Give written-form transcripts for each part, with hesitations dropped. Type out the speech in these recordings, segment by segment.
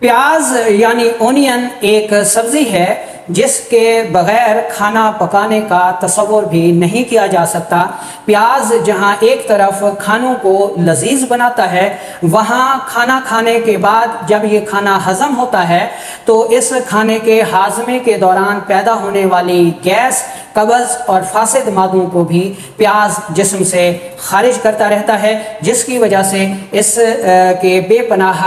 प्याज यानी ओनियन एक सब्जी है जिसके बगैर खाना पकाने का तसव्वुर भी नहीं किया जा सकता। प्याज जहाँ एक तरफ खानों को लजीज बनाता है, वहाँ खाना खाने के बाद जब ये खाना हजम होता है तो इस खाने के हाजमे के दौरान पैदा होने वाली गैस, कब्ज़ और फासिद मादों को भी प्याज जिस्म से खारिज करता रहता है, जिसकी वजह से इस के बेपनाह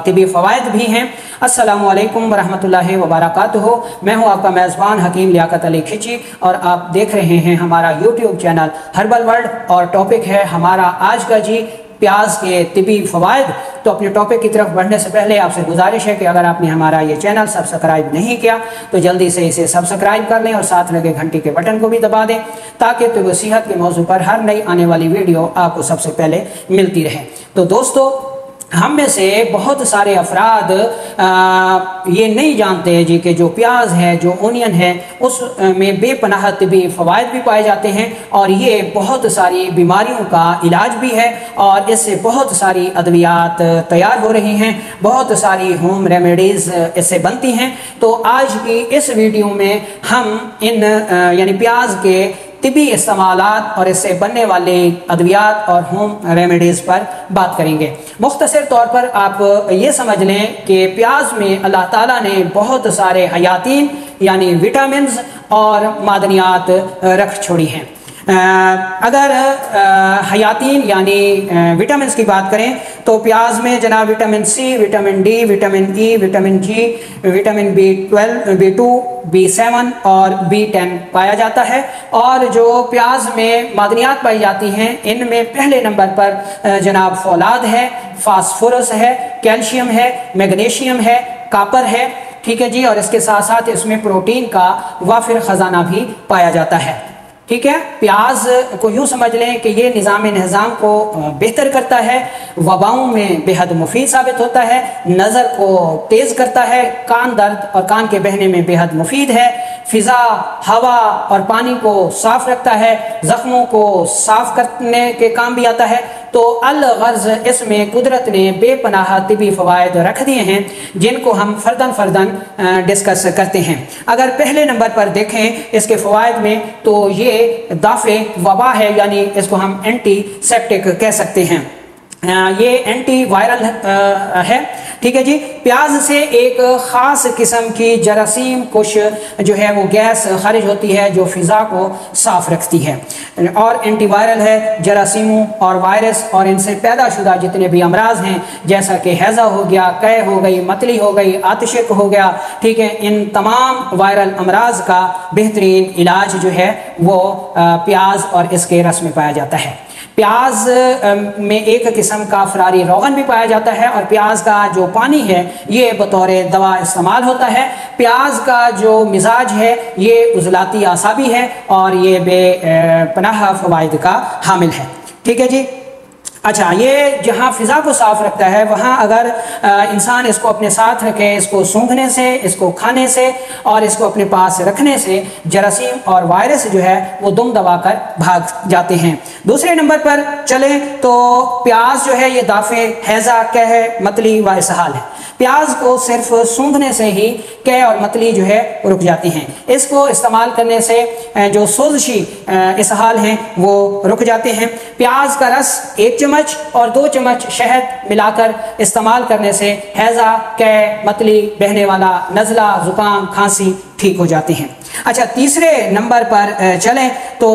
तिबी फ़वाइद भी हैं। अस्सलामु अलैकुम वरहमतुल्लाहि वबरकातुहू। मैं हूं आपका मेज़बान हकीम लियाकत अली खिची और आप देख रहे हैं हमारा यूट्यूब चैनल हर्बल वर्ल्ड और टॉपिक है हमारा आज का जी प्याज के तिबी फ़वाइद। तो अपने टॉपिक की तरफ बढ़ने से पहले आपसे गुजारिश है कि अगर आपने हमारा ये चैनल सब्सक्राइब नहीं किया तो जल्दी से इसे सब्सक्राइब कर लें और साथ लगे घंटी के बटन को भी दबा दें ताकि तिब सेहत के मौजू पर हर नई आने वाली वीडियो आपको सबसे पहले मिलती रहे। तो दोस्तों, हम में से बहुत सारे अफराद ये नहीं जानते जी कि जो प्याज है, जो ओनियन है, उस में बेपनाह तिबी फ़वाइद भी पाए जाते हैं और ये बहुत सारी बीमारियों का इलाज भी है और इससे बहुत सारी अद्वियात तैयार हो रही हैं, बहुत सारी होम रेमेडीज़ इससे बनती हैं। तो आज की इस वीडियो में हम इन यानी प्याज के तिबी इस्तेमालात और इससे बनने वाले अद्वियात और होम रेमेडीज़ पर बात करेंगे। मुख्तसर तौर पर आप ये समझ लें कि प्याज में अल्लाह ताला ने बहुत सारे हयातीन यानी विटामिन्स और मादनियात रख छोड़ी हैं। अगर हयातीन यानी विटामिन की बात करें तो प्याज में जनाब vitamin C, vitamin D, vitamin E, vitamin G, vitamin B12, B2, B7 और B10 पाया जाता है। और जो प्याज में मादनियात पाई जाती हैं इनमें पहले नंबर पर जनाब फौलाद है, फास्फोरस है, कैल्शियम है, मैग्नीशियम है, कापर है, ठीक है जी। और इसके साथ साथ इसमें प्रोटीन का वाफिर ख़जाना भी पाया जाता है, ठीक है। प्याज को यूँ समझ लें कि ये निज़ाम को बेहतर करता है, वबाओं में बेहद मुफीद साबित होता है, नज़र को तेज़ करता है, कान दर्द और कान के बहने में बेहद मुफीद है, फ़िज़ा, हवा और पानी को साफ़ रखता है, ज़ख्मों को साफ़ करने के काम भी आता है। तो अल-गर्ज़ इसमें कुदरत ने बेपनाह तिबी फ़वाइद रख दिए हैं जिनको हम फ़र्दन डिस्कस करते हैं। अगर पहले नंबर पर देखें इसके फ़वाइद में तो ये दाफ़े वबा है, यानी इसको हम एंटीसेप्टिक कह सकते हैं, ये एंटी वायरल है, ठीक है जी। प्याज से एक ख़ास किस्म की जरासीम कुश जो है वो गैस खारिज होती है जो फ़िज़ा को साफ़ रखती है और एंटी वायरल है। जरासीमों और वायरस और इनसे पैदा शुदा जितने भी अमराज हैं जैसा कि हैज़ा हो गया, कै हो गई, मतली हो गई, आतिशिक हो गया, ठीक है, इन तमाम वायरल अमराज का बेहतरीन इलाज जो है वो प्याज और इसके रस में पाया जाता है। प्याज में एक किस्म का फरारी रोगन भी पाया जाता है और प्याज का जो पानी है ये बतौर दवा इस्तेमाल होता है। प्याज का जो मिजाज है ये उज़लाती आसाबी है और ये बेपनाह फ़वाइद का हामिल है, ठीक है जी। अच्छा, ये जहाँ फ़िज़ा को साफ़ रखता है वहाँ अगर इंसान इसको अपने साथ रखे, इसको सूंघने से, इसको खाने से और इसको अपने पास रखने से जरासीम और वायरस जो है वो दुम दबा कर भाग जाते हैं। दूसरे नंबर पर चले तो प्याज जो है ये दाफ़े, हैज़ा, कह, मतली व इसहाल है। प्याज को सिर्फ सूंघने से ही कह और मतली जो है रुक जाती हैं। इसको इस्तेमाल करने से जो सोजशी इसहाल हैं वो रुक जाते हैं। प्याज का रस 1 चम्मच और 2 चम्मच शहद मिलाकर इस्तेमाल करने से हैज़ा, कै, मतली, बहने वाला नज़ला, ज़ुकाम, खांसी ठीक हो जाते हैं। अच्छा, तीसरे नंबर पर चलें तो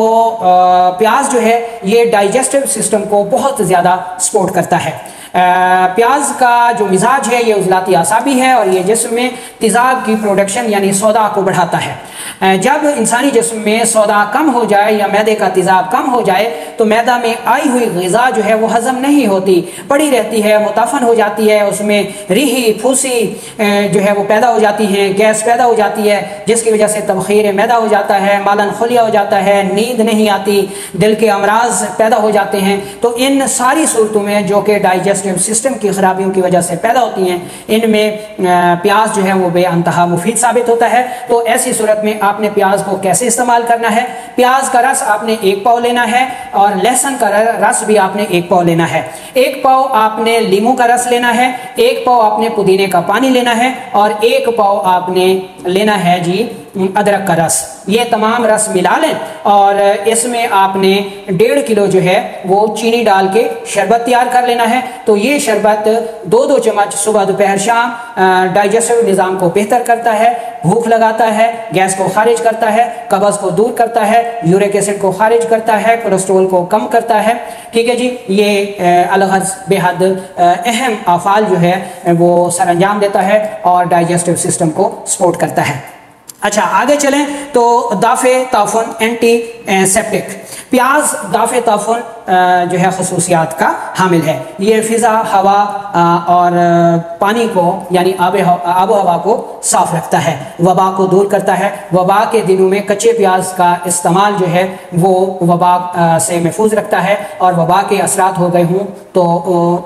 प्याज जो है ये डाइजेस्टिव सिस्टम को बहुत ज़्यादा सपोर्ट करता है। प्याज का जो मिजाज है ये उज़लाती आसाबी है और ये जिस्म में तेज़ाब की प्रोडक्शन यानी सौदा को बढ़ाता है। जब इंसानी जिस्म में सौदा कम हो जाए या मैदे का तेज़ाब कम हो जाए तो मैदा में आई हुई ग़िज़ा जो है वो हज़म नहीं होती, पड़ी रहती है, मुताफ़न हो जाती है, उसमें रीही, फूसी जो है वो पैदा हो जाती हैं, गैस पैदा हो जाती है जिसकी वजह से तबख़ीर मैदा हो जाता है, मालन खुलिया हो जाता है, नींद नहीं आती, दिल के अमराज पैदा हो जाते हैं। तो इन सारी सूरतों में जो कि डाइजेस्ट ڈائجسٹو سسٹم کی خرابیوں کی وجہ سے پیدا ہوتی ہیں، ان میں پیاز جو ہے وہ بے انتہا مفید ثابت ہوتا ہے۔ تو ایسی صورت میں آپ نے پیاز کو کیسے استعمال کرنا ہے؟ پیاز کا رس آپ نے 1 پاؤ لینا ہے اور لہسن کا رس بھی آپ نے 1 پاؤ لینا ہے۔ 1 پاؤ آپ نے لیموں کا رس لینا ہے، 1 پاؤ آپ نے پودینے کا پانی لینا ہے اور 1 پاؤ آپ نے لینا ہے جی ادرک کا رس۔ یہ تمام رس ملا لیں اور اس میں آپ نے 1.5 کلو جو ہے وہ چینی ڈال کے شربت تیار کر لینا ہے۔ تو یہ شربت 2 چمچ صبح دوپہر شام ڈائجسٹو نظام کو بہتر کرتا ہے، بھوک لگاتا ہے، گیس کو خارج کرتا ہے، قبض کو دور کرتا ہے، یورک ایسڈ کو خارج کرتا ہے، کولیسٹرول کو کم کرتا ہے۔ ٹھیک ہے جی، یہ الغرض بے حد اہم افعال جو ہے وہ سر انجام دیتا ہے اور ڈائجسٹو سسٹم کو سپورٹ کرتا ہے۔ اچھا آگے چلیں تو دافع تعفن اینٹی سیپٹک۔ پیاز دافع تعفن جو ہے خصوصیات کا حامل ہے۔ یہ فضا، ہوا اور پانی کو یعنی آب و ہوا کو صاف رکھتا ہے، وبا کو دور کرتا ہے۔ وبا کے دنوں میں کچے پیاز کا استعمال جو ہے وہ وبا سے محفوظ رکھتا ہے اور وبا کے اثرات ہو گئے ہوں تو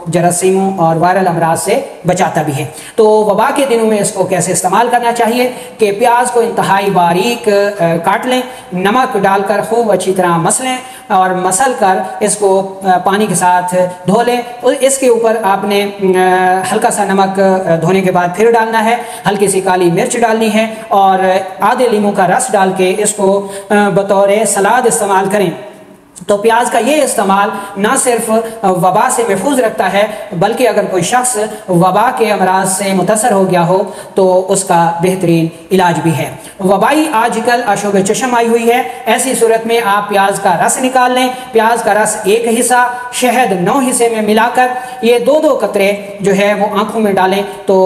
جراثیموں اور وائرل امراض سے بچاتا بھی ہے۔ تو وبا کے دنوں میں اس کو کیسے استعمال کرنا چاہیے کہ پیاز کو انتہائی باریک کاٹ لیں، نمک ڈال کر خوب اچھی طرح مسلیں اور مسل کر اس کو پانی کے ساتھ دھو لیں۔ اس کے اوپر آپ نے ہلکا سا نمک دھونے کے بعد پھر ڈالنا ہے، ہلکی سی کالی مرچ ڈالنی ہے اور آدھے لیموں کا رس ڈال کے اس کو بطور سلاد استعمال کریں۔ تو پیاز کا یہ استعمال نہ صرف وبا سے محفوظ رکھتا ہے بلکہ اگر کوئی شخص وبا کے امراض سے متاثر ہو گیا ہو تو اس کا بہترین علاج بھی ہے۔ وبائی آج کل آشوب چشم آئی ہوئی ہے، ایسی صورت میں آپ پیاز کا رس نکال لیں، پیاز کا رس 1 حصہ شہد 9 حصے میں ملا کر یہ 2 قطرے جو ہے وہ آنکھوں میں ڈالیں تو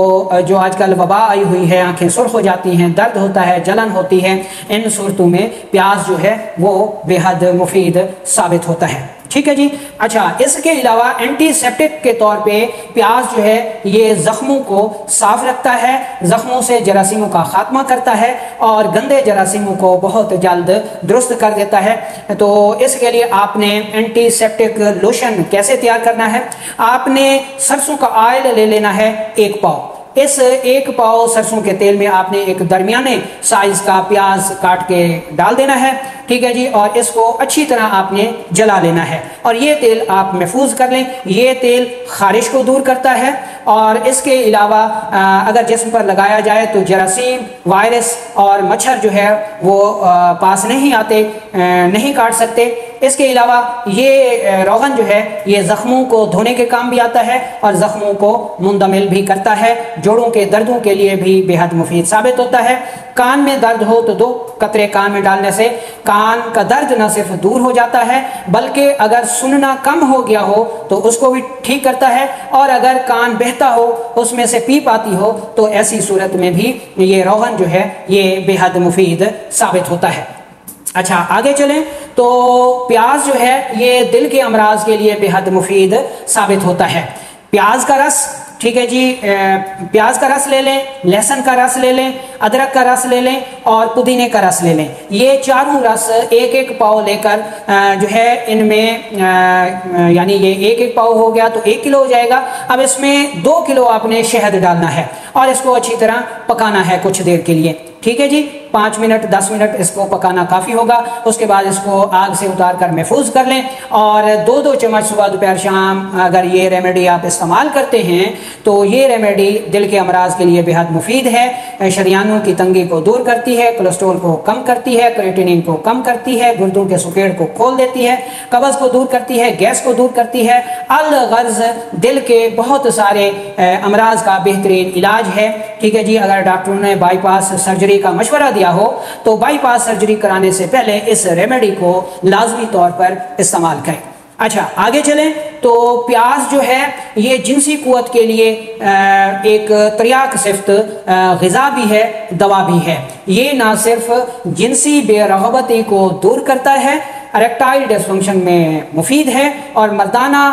جو آج کل وبا آئی ہوئی ہے، آنکھیں سرخ ہو جاتی ہیں، درد ہوتا ہے، جلن ہوتی ہے، ان صورتوں میں پیاز جو ہے وہ بے حد مفید ثابت ہوتا ہے۔ ٹھیک ہے جی۔ اچھا اس کے علاوہ اینٹی سیپٹک کے طور پہ پیاز جو ہے یہ زخموں کو صاف رکھتا ہے، زخموں سے جراثیموں کا خاتمہ کرتا ہے اور گندے جراثیموں کو بہت جلد درست کر دیتا ہے۔ تو اس کے لیے آپ نے اینٹی سیپٹک لوشن کیسے تیار کرنا ہے؟ آپ نے سرسوں کا آئل لے لینا ہے 1 پاؤ۔ اس 1 پاؤ سرسوں کے تیل میں آپ نے ایک درمیانے سائز کا پیاز کاٹ کے ڈال دینا ہے۔ ٹھیک ہے جی، اور اس کو اچھی طرح آپ نے جلا لینا ہے اور یہ تیل آپ محفوظ کر لیں۔ یہ تیل خارش کو دور کرتا ہے اور اس کے علاوہ اگر جسم پر لگایا جائے تو جراثیم، وائرس اور مچھر جو ہے وہ پاس نہیں آتے، نہیں کاٹ سکتے۔ اس کے علاوہ یہ روغن جو ہے یہ زخموں کو دھونے کے کام بھی آتا ہے اور زخموں کو مندمل بھی کرتا ہے، جوڑوں کے دردوں کے لیے بھی بے حد مفید ثابت ہوتا ہے۔ کان میں درد ہو تو 2 قطرے کان میں ڈالنے سے کان کا درد نہ صرف دور ہو جاتا ہے بلکہ اگر سننا کم ہو گیا ہو تو اس کو بھی ٹھیک کرتا ہے اور اگر کان بہتا ہو، اس میں سے پیپ آتی ہو تو ایسی صورت میں بھی یہ روغن جو ہے یہ بے حد مفید ثابت ہوتا ہے۔ اچھا آگے چلیں تو پیاز جو ہے یہ دل کے امراض کے لیے بے حد مفید ثابت ہوتا ہے۔ پیاز کا رس، ٹھیک ہے جی، پیاز کا رس لے لیں، لہسن کا رس لے لیں، ادرک کا رس لے لیں اور پودینے کا رس لے لیں۔ یہ چاروں رس 1 پاؤ لے کر جو ہے ان میں یعنی یہ 1 پاؤ ہو گیا تو 1 کلو ہو جائے گا۔ اب اس میں 2 کلو آپ نے شہد ڈالنا ہے اور اس کو اچھی طرح پکانا ہے کچھ دیر کے لیے۔ ٹھیک ہے جی، 5 منٹ 10 منٹ اس کو پکانا کافی ہوگا۔ اس کے بعد اس کو آگ سے اتار کر محفوظ کر لیں اور 2 چمچ صبح دوپہر شام اگر یہ ریمیڈی آپ استعمال کرتے ہیں تو یہ ریمیڈی دل کے امراض کے لیے بے حد مفید ہے، شریانوں کی تنگی کو دور کرتی ہے، کولیسٹرول کو کم کرتی ہے، کریٹینین کو کم کرتی ہے، گردوں کے سکیڑ کو کھول دیتی ہے، قبض کو دور کرتی ہے، گیس کو دور کرتی ہے، الغرض دل کے بہت سارے امراض کا بہترین علاج ہے۔ ٹھیک ہے جی، اگر ڈاکٹروں نے بائی پاس سرجری کا مشورہ دیا ہو تو بائی پاس سرجری کرانے سے پہلے اس ریمیڈی کو لازمی طور پر استعمال کریں۔ اچھا آگے چلیں تو پیاز جو ہے یہ جنسی قوت کے لیے ایک تریاک صفت غذا بھی ہے، دوا بھی ہے۔ یہ نہ صرف جنسی بے رغبتی کو دور کرتا ہے، اریکٹائل ڈسفنکشن میں مفید ہے اور مردانہ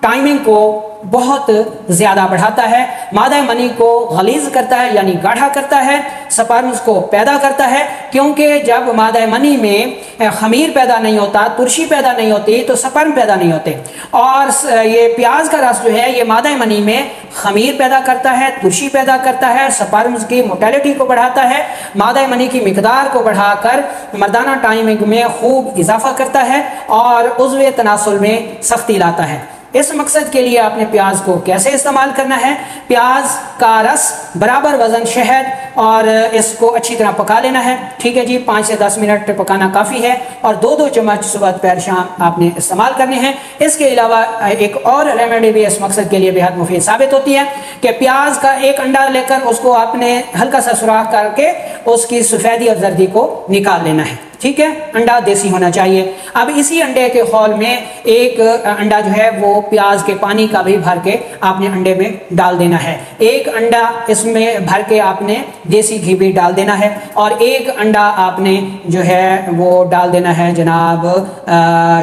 टाइमिंग को बहुत ज़्यादा बढ़ाता है, मादा मनी को गलीज़ करता है यानी गाढ़ा करता है, स्पर्म्स को पैदा करता है, क्योंकि जब मादा मनी में खमीर पैदा नहीं होता, तुरशी पैदा नहीं होती, तो स्पर्म पैदा नहीं होते। और ये प्याज का रस जो है ये मादा मनी में खमीर पैदा करता है, तुरशी पैदा करता है, स्पर्म्स की मोटेलिटी को बढ़ाता है, मादा मनी की मिकदार को बढ़ाकर मर्दाना टाइमिंग में खूब इजाफा करता है और उज़्व तनासुल में सख्ती लाता है। इस मकसद के लिए आपने प्याज को कैसे इस्तेमाल करना है, प्याज का रस बराबर वजन शहद और इसको अच्छी तरह पका लेना है। ठीक है जी, 5 से 10 मिनट पकाना काफ़ी है और 2-2 चम्मच सुबह दोपहर शाम आपने इस्तेमाल करने हैं। इसके अलावा एक और रेमेडी भी इस मकसद के लिए बेहद मुफीद साबित होती है कि प्याज का एक अंडा लेकर उसको आपने हल्का सा सुराख करके उसकी सफ़ेदी और जर्दी को निकाल लेना है। ठीक है, अंडा देसी होना चाहिए। अब इसी अंडे के खौल में एक अंडा जो है वो प्याज के पानी का भी भर के आपने अंडे में डाल देना है। एक अंडा इसमें भर के आपने देसी घी भी डाल देना है और एक अंडा आपने जो है वो डाल देना है जनाब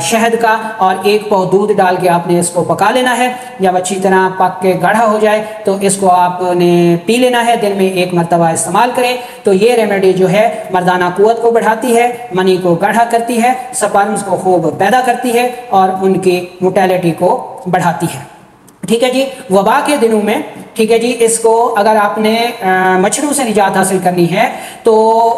शहद का, और एक पाव दूध डाल के आपने इसको पका लेना है। जब अच्छी तरह पक के गाढ़ा हो जाए तो इसको आपने पी लेना है। दिन में 1 मरतबा इस्तेमाल करें तो ये रेमेडी जो है मर्दाना कुव्वत को बढ़ाती है, मनी को गाढ़ा करती है, स्पर्म्स को खूब पैदा करती है और उनकी मोटेलिटी को बढ़ाती है। ठीक है जी, वबा के दिनों में, ठीक है जी, इसको अगर आपने मच्छरों से निजात हासिल करनी है तो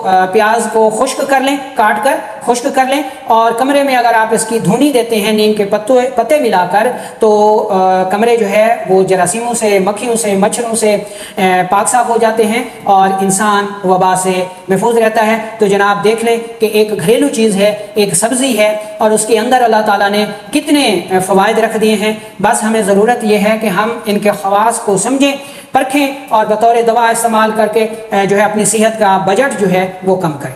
प्याज को खुश्क कर लें, काट कर खुश्क कर लें, और कमरे में अगर आप इसकी धुनी देते हैं नीम के पत्ते मिलाकर तो कमरे जो है वो जरासीमों से, मक्खियों से, मच्छरों से पाक साफ हो जाते हैं और इंसान वबा से महफूज रहता है। तो जनाब देख लें कि एक घरेलू चीज़ है, एक सब्ज़ी है और उसके अंदर अल्लाह ताला ने कितने फ़वाइद रख दिए हैं। बस हमें ज़रूरत यह है कि हम इनके ख़वास को समझें, परखें और बतौर दवा इस्तेमाल करके जो है अपनी सेहत का बजट जो है वो कम करें।